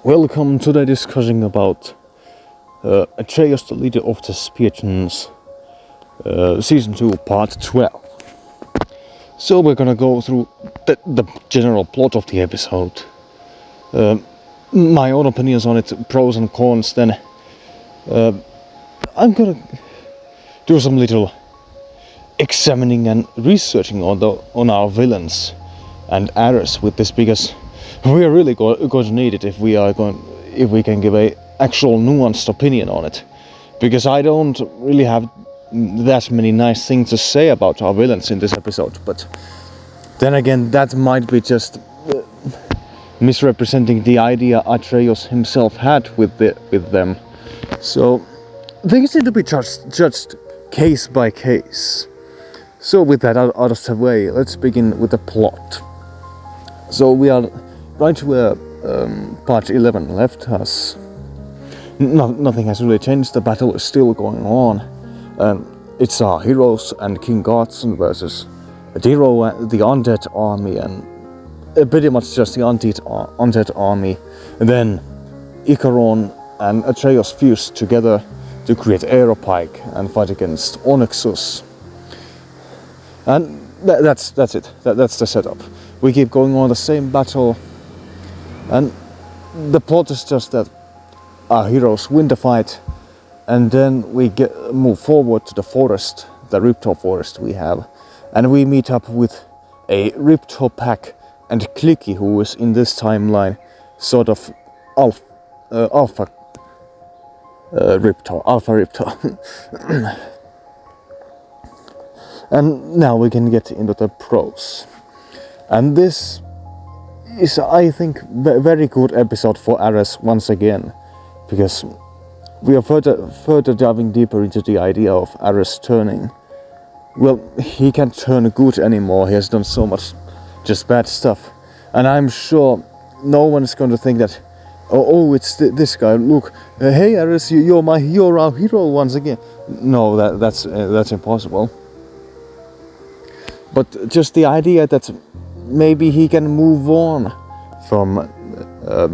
Welcome to the discussion about Atreyos, the leader of the Speartons, Season 2, Part 12. So we're gonna go through the general plot of the episode, my own opinions on it, pros and cons, then I'm gonna do some little examining and researching on our villains and errors with this, because we are really going to need it if we can give a actual nuanced opinion on it, because I don't really have that many nice things to say about our villains in this episode. But then again, that might be just misrepresenting the idea Atreyos himself had with them. So things need to be judged case by case. So with that out of the way, let's begin with the plot. So we are right where part 11 left us. Nothing has really changed. The battle is still going on. It's our heroes and King Godson versus Diro, the undead army, and pretty much just the undead army. And then Icaron and Atreyos fuse together to create Aeropike and fight against Onyxus. And that's it. That's the setup. We keep going on the same battle, and the plot is just that our heroes win the fight, and then we move forward to the forest, the Riptor forest we have, and we meet up with a Riptor pack and Clicky, who is in this timeline sort of Alpha Riptor. And now we can get into the pros. And this is, I think, a very good episode for Ares once again, because we are further diving deeper into the idea of Ares turning. Well, he can't turn good anymore. He has done so much just bad stuff, and I'm sure no one's going to think that, oh, it's this guy. Look, hey Ares, you're our hero once again. No, that's impossible. But just the idea that maybe he can move on from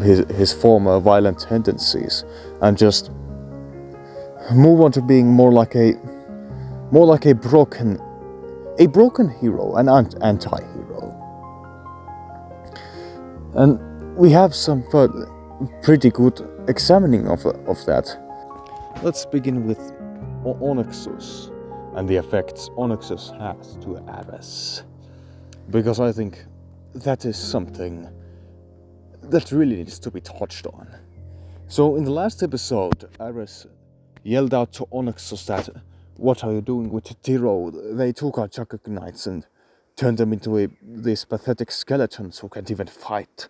his former violent tendencies and just move on to being more like a broken hero, an anti-hero. And we have some pretty good examining of that. Let's begin with Onyxus and the effects Onyxus has to Ares, because I think that is something that really needs to be touched on. So in the last episode, Ares yelled out to Onyxus that, "What are you doing with Diro? They took our Chakra Knights and turned them into these pathetic skeletons who can't even fight."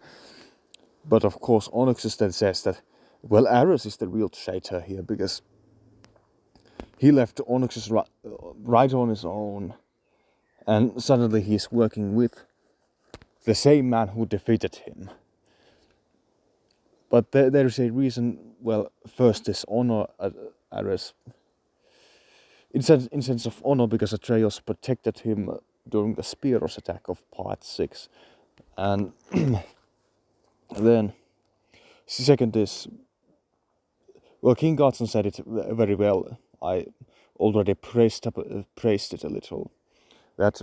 But of course Onyxus then says that, well, Ares is the real traitor here, because he left Onyxus right on his own, and suddenly he's working with the same man who defeated him. But there's a reason. Well, first is honor, Ares. In sense of honor, because Atreyos protected him during the Speartons attack of part 6. And then second is, well, King Godson said it very well. I already praised it a little, that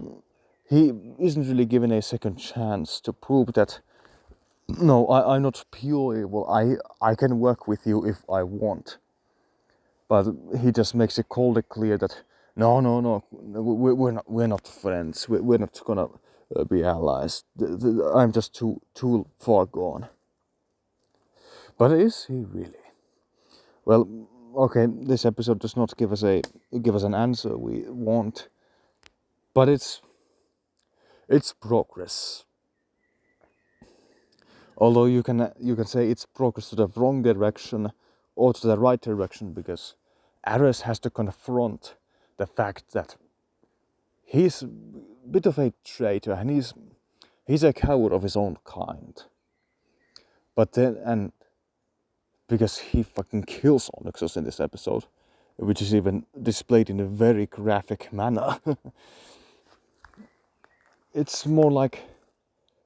he isn't really given a second chance to prove that, no, I'm not pure evil. I can work with you if I want. But he just makes it coldly clear that no, we're not friends. We're not gonna be allies. I'm just too far gone. But is he really? Well, okay, this episode does not give us an answer we want, but it's progress. Although you can say it's progress to the wrong direction or to the right direction, because Ares has to confront the fact that he's a bit of a traitor and he's a coward of his own kind. But then, and because he fucking kills Onyxus in this episode, which is even displayed in a very graphic manner. It's more like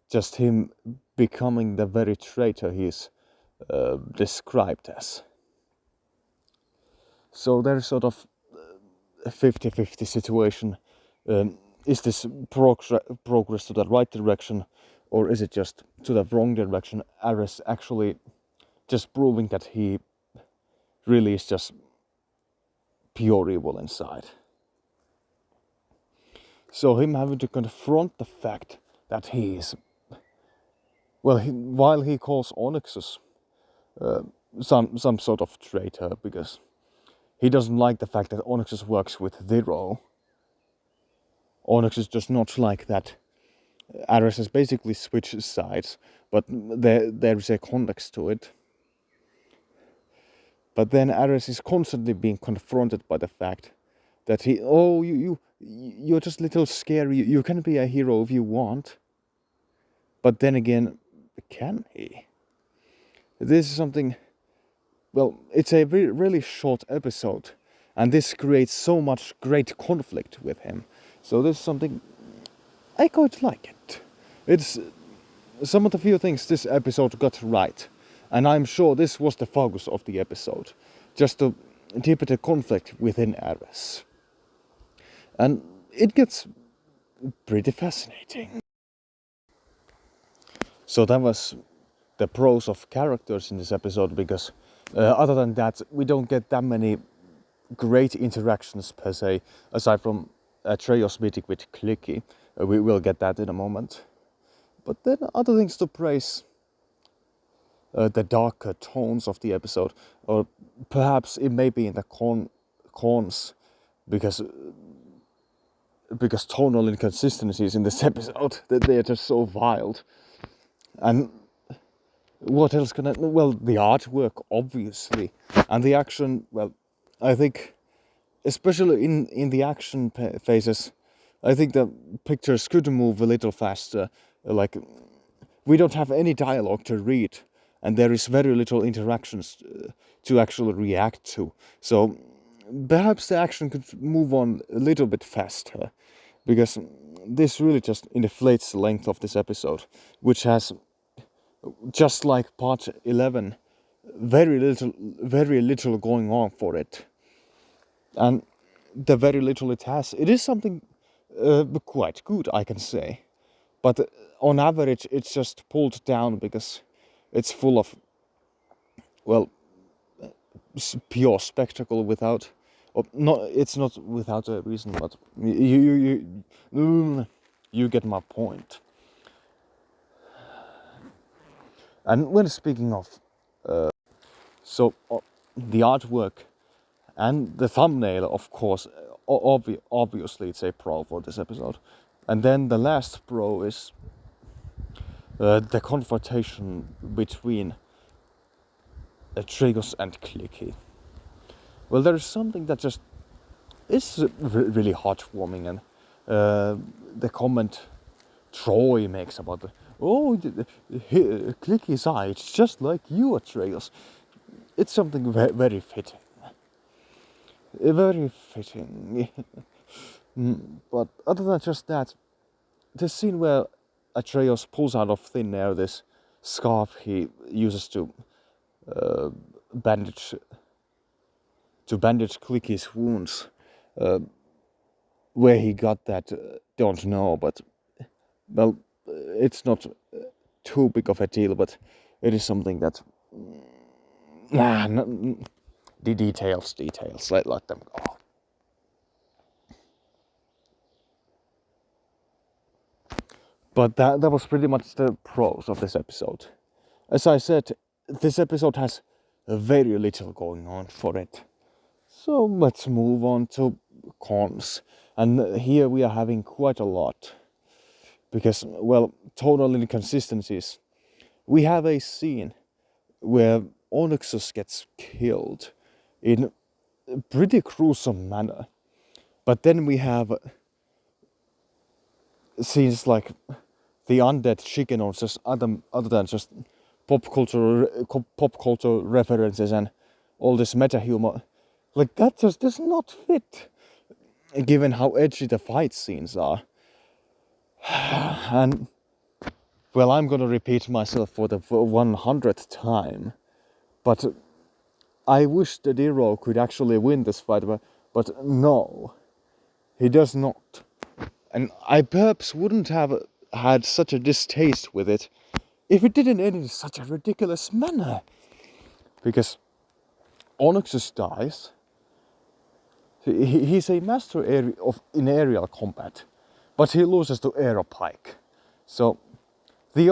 just him becoming the very traitor he's described as. So there's sort of a 50-50 situation. Is this progress to the right direction, or is it just to the wrong direction? Ares actually just proving that he really is just pure evil inside. So him having to confront the fact that he is, well, while he calls Onyxus some sort of traitor, because he doesn't like the fact that Onyxus works with Zero. Onyxus does not like that Ares has basically switched sides, but there is a context to it. But then Ares is constantly being confronted by the fact that you're just a little scary. You can be a hero if you want. But then again, can he? This is something, well, it's a really short episode, and this creates so much great conflict with him. So this is something, I quite like it. It's some of the few things this episode got right. And I'm sure this was the focus of the episode. Just to deepen the conflict within Ares. And it gets pretty fascinating. So that was the pros of characters in this episode, because other than that, we don't get that many great interactions per se, aside from Atreyos meeting with Clicky. We will get that in a moment. But then other things to praise. The darker tones of the episode, or perhaps it may be in the cons, because tonal inconsistencies in this episode, that they are just so wild. And what else can well, the artwork obviously, and the action. Well, I think especially in the action phases, I think the pictures could move a little faster. Like, we don't have any dialogue to read, and there is very little interactions to actually react to. So perhaps the action could move on a little bit faster, because this really just inflates the length of this episode, which has, just like part 11, very little going on for it. And the very little it has, it is something quite good, I can say. But on average, it's just pulled down because it's full of, well, pure spectacle without, it's not without a reason, but you get my point. And when speaking of, the artwork and the thumbnail, of course, obviously it's a pro for this episode. And then the last pro is the confrontation between Atreyos and Clicky. Well, there is something that just is really heartwarming, and the comment Troy makes about Clicky's eye, it's just like you, Atreyos. It's something very fitting. Very fitting. But other than just that, the scene where Atreyos pulls out of thin air this scarf he uses to bandage Clicky's wounds, where he got that, don't know, but well, it's not too big of a deal, but it is something that the details, let them go. But that was pretty much the pros of this episode. As I said, this episode has very little going on for it. So let's move on to cons. And here we are having quite a lot. Because, well, tonal inconsistencies. We have a scene where Onyxus gets killed in a pretty gruesome manner. But then we have scenes like the undead chicken, or just other than just pop culture references and all this meta humor. Like, that just does not fit, given how edgy the fight scenes are. And, well, I'm gonna repeat myself for the 100th time. But I wish the hero could actually win this fight, but no, he does not. And I perhaps wouldn't have had such a distaste with it if it didn't end in such a ridiculous manner. Because Onyxus dies. He's a master in aerial combat, but he loses to Aeropike. So the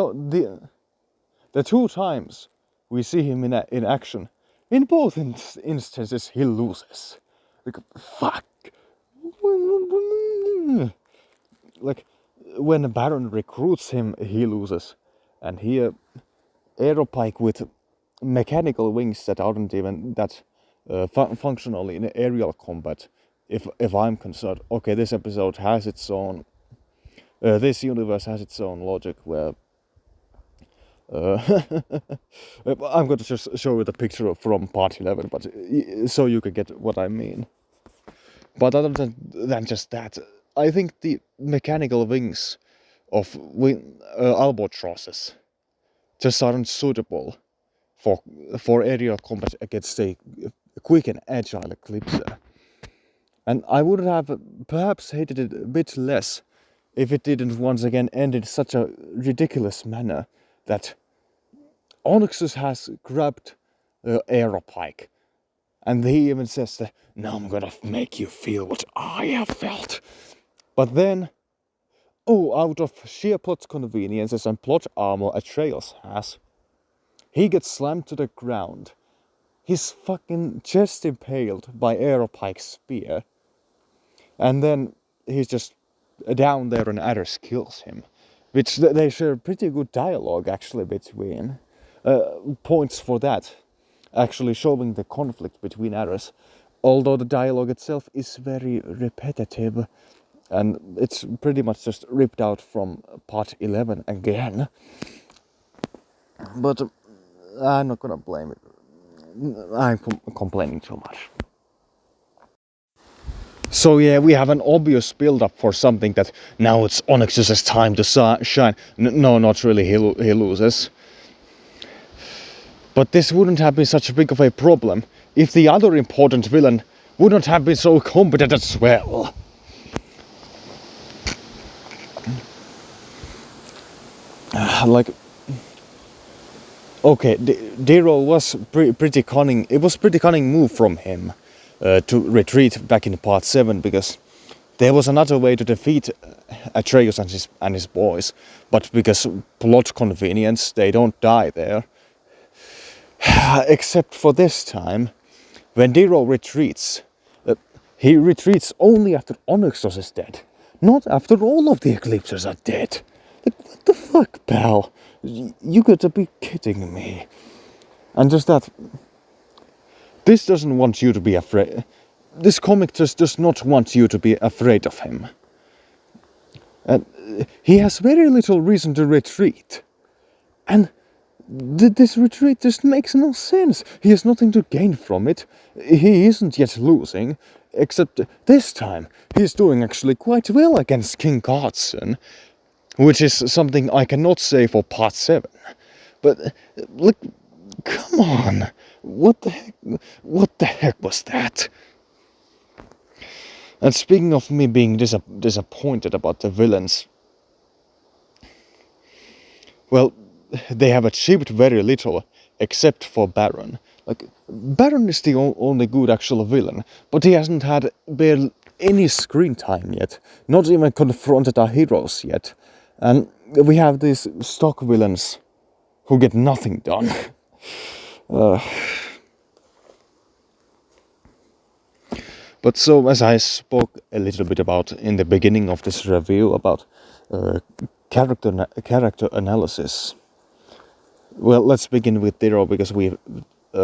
two times we see him in action, in both instances he loses. Like, fuck. Like, when Baron recruits him, he loses. And here, Aeropike with mechanical wings that aren't even that functional in aerial combat, if I'm concerned. Okay, this episode has its own... this universe has its own logic where... I'm going to just show you the picture from part 11, but so you can get what I mean. But other than just that, I think the mechanical wings of albatrosses just aren't suitable for aerial combat against a quick and agile Eclipser. And I would have perhaps hated it a bit less if it didn't once again end in such a ridiculous manner that Onyxus has grabbed Aeropike. And he even says that, now I'm gonna make you feel what I have felt. But then, out of sheer plot conveniences and plot armor Atreyos has, he gets slammed to the ground. His fucking chest impaled by Aeropike's spear. And then he's just down there and Ares kills him. Which they share pretty good dialogue actually between. Points for that. Actually showing the conflict between Ares. Although the dialogue itself is very repetitive. And it's pretty much just ripped out from part 11 again. But I'm not gonna blame it. I'm complaining too much. So yeah, we have an obvious build-up for something that now it's Onyx's time to shine. No, not really, he loses. But this wouldn't have been such a big of a problem if the other important villain wouldn't have been so competent as well. Like, okay, Dero was pretty cunning. It was pretty cunning move from him to retreat back in part 7, because there was another way to defeat Atreyos and his boys, but because plot convenience, they don't die there. Except for this time, when Dero retreats, he retreats only after Onyxos is dead, not after all of the Eclipsers are dead. Like, what the fuck, pal? You gotta be kidding me. And just that, this doesn't want you to be afraid. This comic just does not want you to be afraid of him. And he has very little reason to retreat. And this retreat just makes no sense. He has nothing to gain from it. He isn't yet losing, except this time he's doing actually quite well against King Carson, which is something I cannot say for part 7. But look, come on, what the heck was that? And speaking of me being disappointed about the villains, well, they have achieved very little, except for Baron. Like, Baron is the only good actual villain, but he hasn't had barely any screen time yet, not even confronted our heroes yet. And we have these stock villains who get nothing done. But so, as I spoke a little bit about in the beginning of this review about character analysis, well, let's begin with Dero, because we've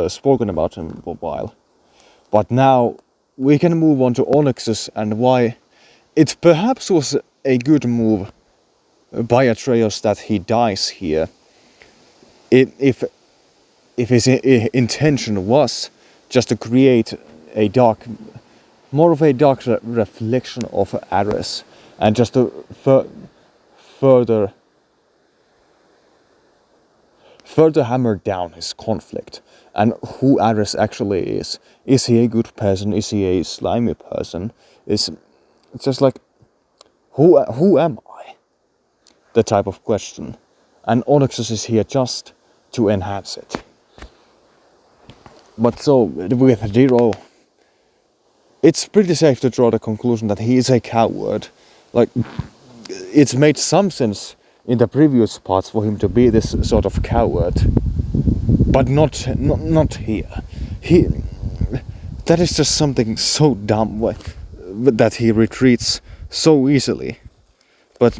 spoken about him for a while. But now we can move on to Onyxus and why it perhaps was a good move by Atreyos that he dies here. If his intention was just to create more of a dark reflection of Ares, and further hammer down his conflict and who Ares actually is. Is he a good person? Is he a slimy person? It's just like, who am I? The type of question. And Onyxos is here just to enhance it. But so, with Diro, it's pretty safe to draw the conclusion that he is a coward. Like, it's made some sense in the previous parts for him to be this sort of coward, but not here. That is just something so dumb that he retreats so easily. But,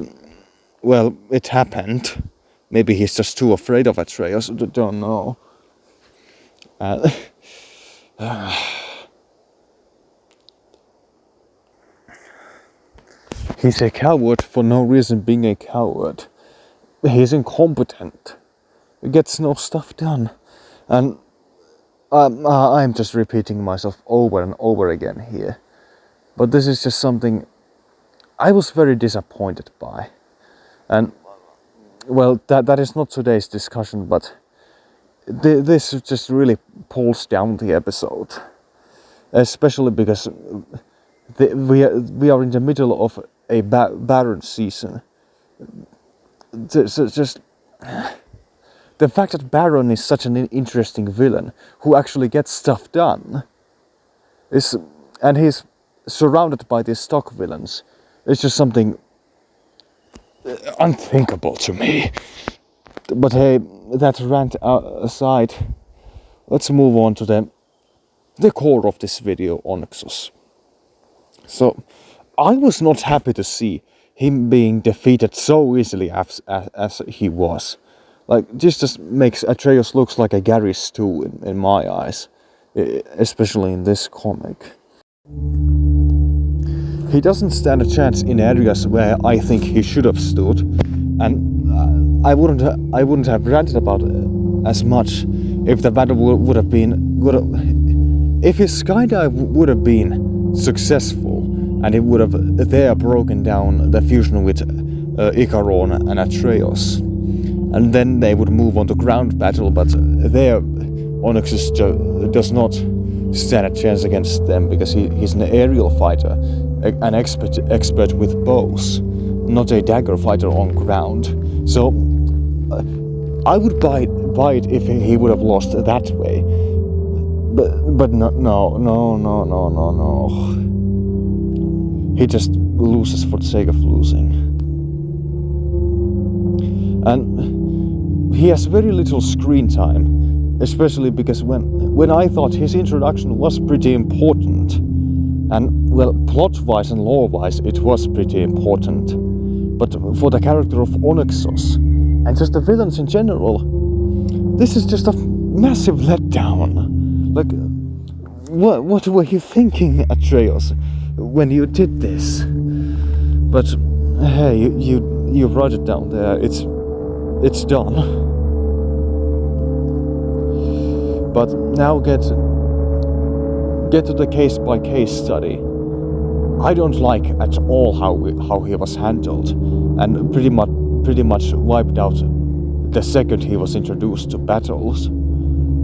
well, it happened. Maybe he's just too afraid of Atreyos, I don't know. He's a coward for no reason being a coward. He's incompetent. He gets no stuff done. And I'm just repeating myself over and over again here. But this is just something I was very disappointed by. And, well, that is not today's discussion, but this just really pulls down the episode. Especially because we are in the middle of a Baron season. Just the fact that Baron is such an interesting villain who actually gets stuff done and he's surrounded by these stock villains. It's just something unthinkable to me. But hey, that rant aside, let's move on to the core of this video, Onyxos. So, I was not happy to see him being defeated so easily as he was. Like, this just makes Atreyos looks like a Gary stew in my eyes, especially in this comic. He doesn't stand a chance in areas where I think he should have stood, and I wouldn't have ranted about it as much if the battle would have been good. If his skydive would have been successful, and it would have there broken down the fusion with Icaron and Atreyos. And then they would move on to ground battle, but there Onyxos does not stand a chance against them because he's an aerial fighter, an expert with bows, not a dagger fighter on ground. So I would buy it if he would have lost that way. But no. He just loses for the sake of losing. And he has very little screen time, especially because when I thought his introduction was pretty important, and well, plot-wise and lore-wise it was pretty important, but for the character of Onyxos, and just the villains in general, this is just a massive letdown. Like, what were you thinking, Atreyos, when you did this? But hey, you wrote it down there. It's done. But now get to the case by case study. I don't like at all how he was handled, and pretty much wiped out the second he was introduced to battles.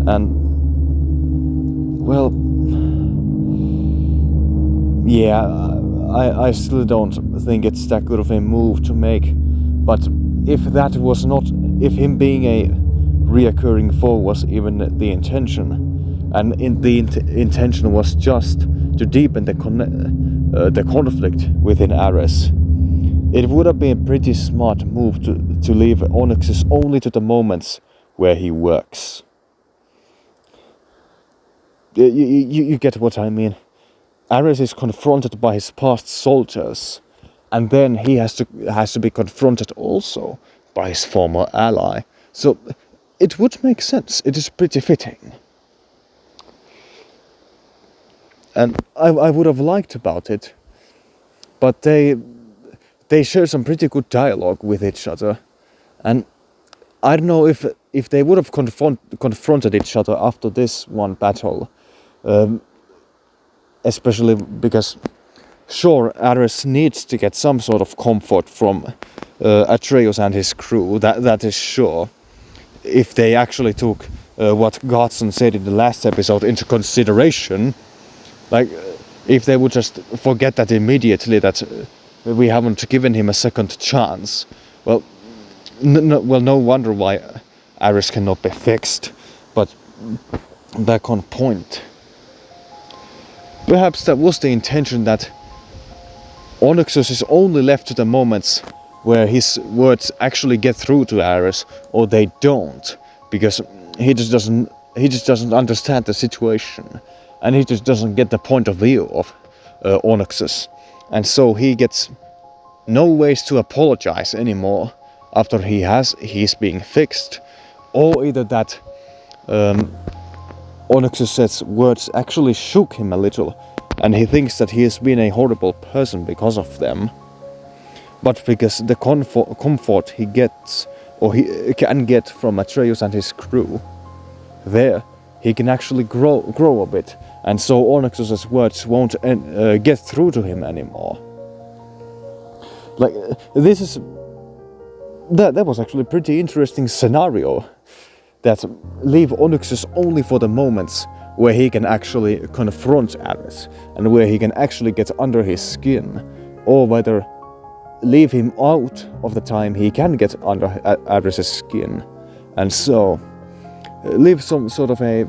And well, yeah, I still don't think it's that good of a move to make, but if him being a reoccurring foe was even the intention, and the intention was just to deepen the conflict within Ares, it would have been a pretty smart move to leave Onyxos only to the moments where he works. You get what I mean. Ares is confronted by his past soldiers, and then he has to be confronted also by his former ally. So it would make sense. It is pretty fitting. And I would have liked about it, but they share some pretty good dialogue with each other, and I don't know if they would have confronted each other after this one battle. Especially because, sure, Ares needs to get some sort of comfort from Atreyos and his crew, that is sure. if they actually took what Godson said in the last episode into consideration, like if they would just forget that immediately, that we haven't given him a second chance, well, no wonder why Ares cannot be fixed. But back on point. Perhaps that was the intention, that Onyxus is only left to the moments where his words actually get through to Ares, or they don't, because he just doesn't understand the situation, and he just doesn't get the point of view of Onyxus, and so he gets no ways to apologize anymore after he's being fixed, or either that Onyxus's words actually shook him a little, and he thinks that he has been a horrible person because of them. But because the comfort he gets, or he can get from Atreyos and his crew, there he can actually grow a bit, and so Onyxus's words won't get through to him anymore. Like that was actually a pretty interesting scenario, that leave Onyxus only for the moments where he can actually confront Ares, and where he can actually get under his skin, or whether leave him out of the time he can get under Ares' skin, and so leave some sort of a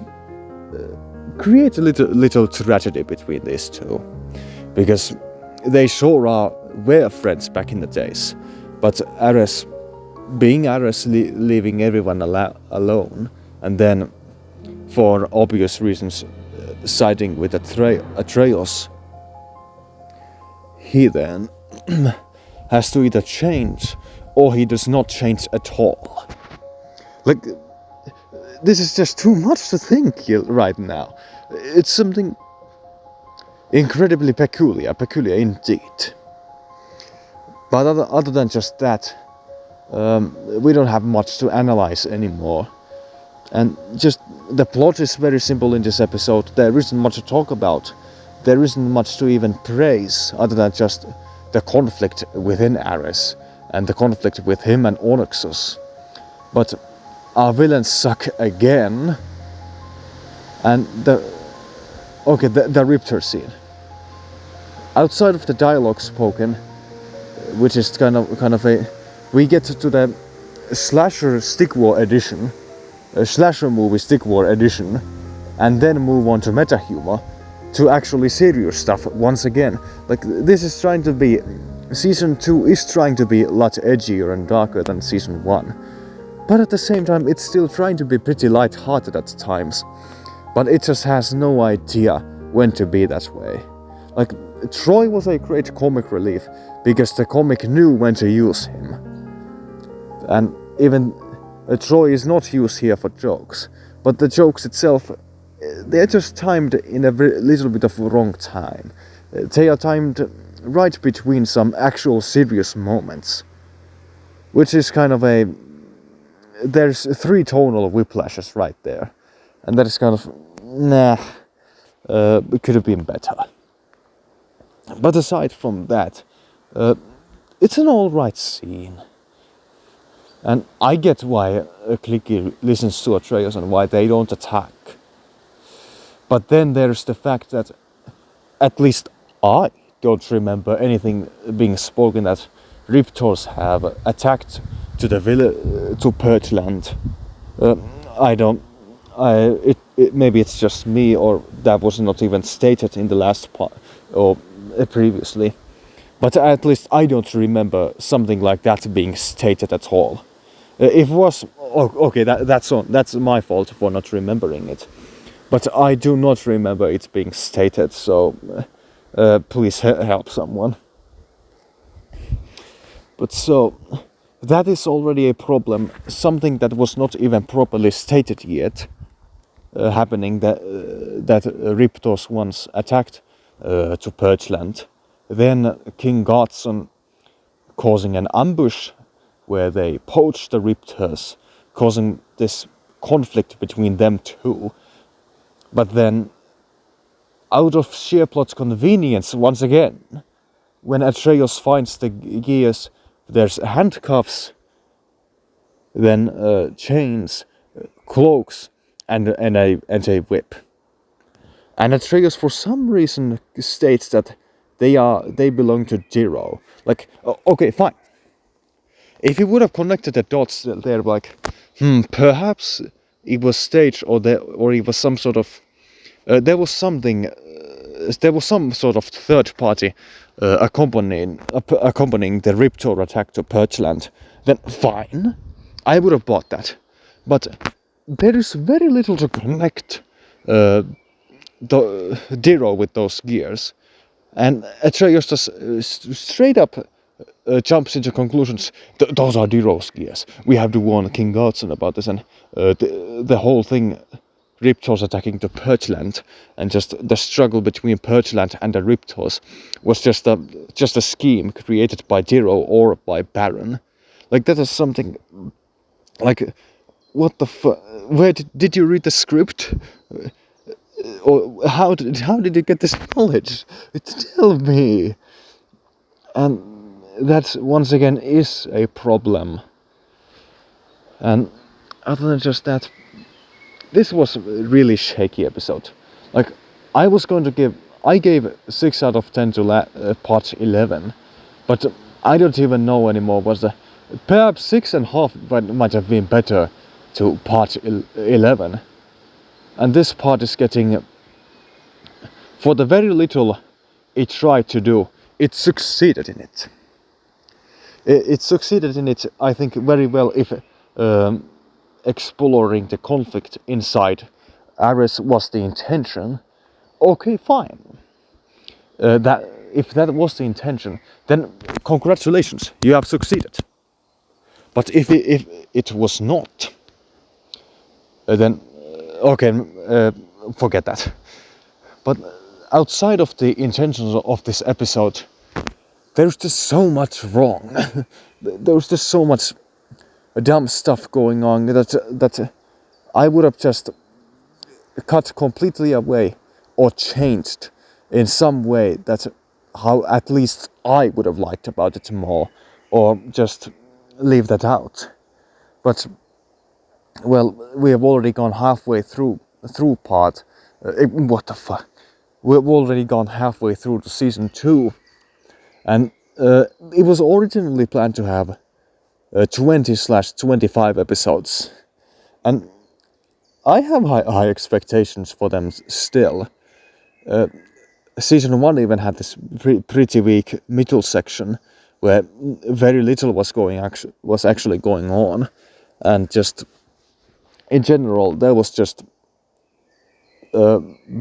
create a little tragedy between these two, because they sure were friends back in the days, but Ares, being Ares, leaving everyone alone, and then for obvious reasons siding with Atreyos, he then has to either change, or he does not change at all. Like, this is just too much to think right now. It's something incredibly peculiar indeed. But other than just that, we don't have much to analyze anymore. And just the plot is very simple in this episode. There isn't much to talk about. There isn't much to even praise, other than just the conflict within Ares and the conflict with him and Onyxus. But our villains suck again. And the Riptor scene. Outside of the dialogue spoken, which is kind of a, we get to the slasher stick war edition, a slasher movie stick war edition, and then move on to meta humor, to actually serious stuff once again. Like, this is trying to be, season 2 is trying to be a lot edgier and darker than season 1, but at the same time it's still trying to be pretty light-hearted at times, but it just has no idea when to be that way. Like, Troy was a great comic relief because the comic knew when to use him, and even Troy is not used here for jokes, but the jokes itself, they're just timed in a little bit of a wrong time. They are timed right between some actual serious moments, which is kind of a, there's 3 tonal whiplashes right there, and that is kind of, it could have been better. But aside from that, it's an alright scene. And I get why Clicky listens to Atreyos and why they don't attack. But then there's the fact that at least I don't remember anything being spoken that Riptors have attacked to the to Perchland. Maybe it's just me, or that was not even stated in the last part or previously. But at least I don't remember something like that being stated at all. If it was, okay, that's my fault for not remembering it. But I do not remember it being stated, so please help someone. But so, that is already a problem, something that was not even properly stated yet, happening, that Riptos once attacked to Perchland. Then King Godson causing an ambush where they poached the Riptors, causing this conflict between them two. But then, out of sheer plot convenience once again, when Atreyos finds the gears, there's handcuffs then chains, cloaks, and a whip. And Atreyos for some reason states that they belong to Zero. Like, okay, fine. If you would have connected the dots there, like, perhaps it was staged, or it was some sort of there was some sort of third party accompanying the Riptor attack to Perchland, then fine, I would have bought that. But there is very little to connect Zero with those gears, and Atreyos just straight up jumps into conclusions. Those are Zero's gears. We have to warn King Godson about this, and the whole thing, Riptors attacking the Perchland, and just the struggle between Perchland and the Riptors was just a scheme created by Zero or by Baron. Like, that is something. Like, what the fuck? Where did you read the script? Or how did you get this knowledge? Tell me. And that once again is a problem. And other than just that, this was a really shaky episode. Like, I gave 6 out of 10 to part 11, but I don't even know anymore. Perhaps 6.5 might have been better to part 11. And this part is getting, for the very little it tried to do, it succeeded in it. It succeeded in it, I think, very well, if exploring the conflict inside Ares was the intention. Okay, fine. If that was the intention, then congratulations, you have succeeded. But if it was not, then okay, forget that. But outside of the intentions of this episode, there's just so much wrong. There's just so much dumb stuff going on that I would have just cut completely away or changed in some way, that how at least I would have liked about it more, or just leave that out. But well, we have already gone halfway through part. What the fuck? We've already gone halfway through to season 2, and it was originally planned to have 20/25 episodes, and I have high expectations for them still. Season 1 even had this pretty weak middle section where very little was actually going on, and just in general there was just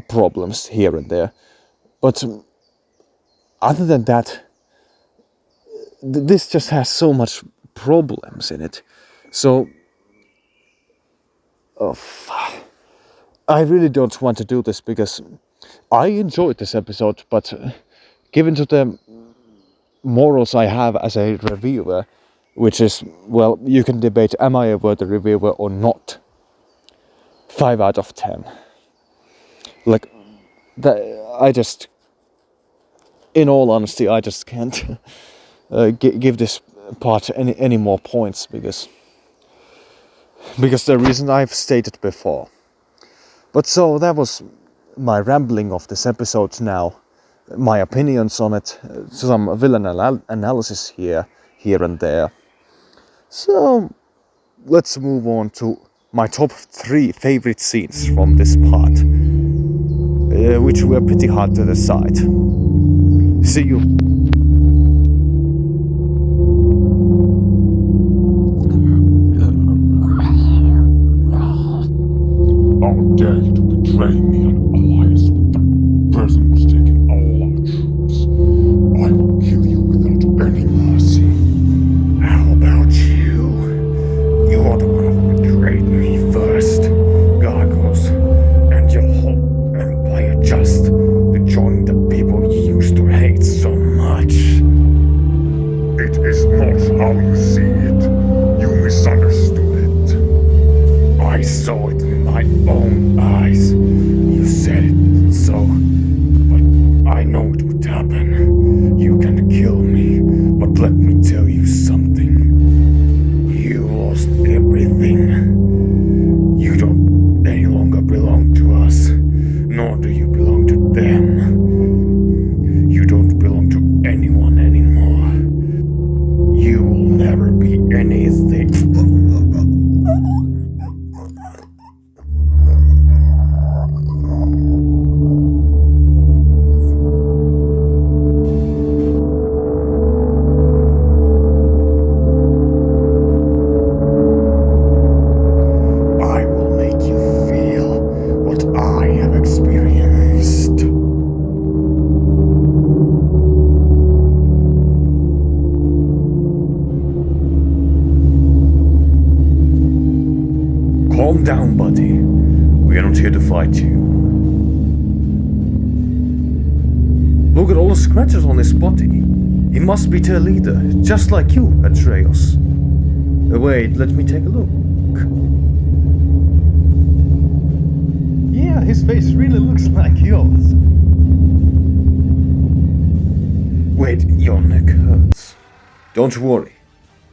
problems here and there. But other than that, this just has so much problems in it. So I really don't want to do this, because I enjoyed this episode, but given to the morals I have as a reviewer, which is, well, you can debate, am I a worthy reviewer or not? 5 out of 10. Like, I just, in all honesty, I just can't give this part any more points, because the reason I've stated before. But so that was my rambling of this episode now, my opinions on it, some villain analysis here and there. So let's move on to my top 3 favorite scenes from this part, which were pretty hard to decide. See you. How dare you to betray me and alliance with the person who's taken all our troops? I will kill you without any mercy. How about you? You're the one who betrayed me first, Gargos, and your whole empire just to join the people you used to hate so much. It is not how you see it. You misunderstood it. I saw it with my own eyes. You said it so, but I know it would happen. You can kill me, but let me tell you something. You lost nor do you belong to them. You don't belong to anyone anymore. You will never be anything. I will make you feel what I have experienced. Calm down, buddy. We are not here to fight you. Look at all the scratches on his body. He must be their leader, just like you, Atreyos. Wait, let me take a look. Yeah, his face really looks like yours. Wait, your neck hurts. Don't worry.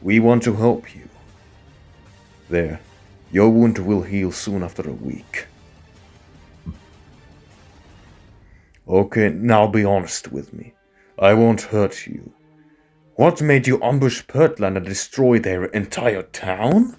We want to help you. There. Your wound will heal soon after a week. Okay, now be honest with me. I won't hurt you. What made you ambush Speartland and destroy their entire town?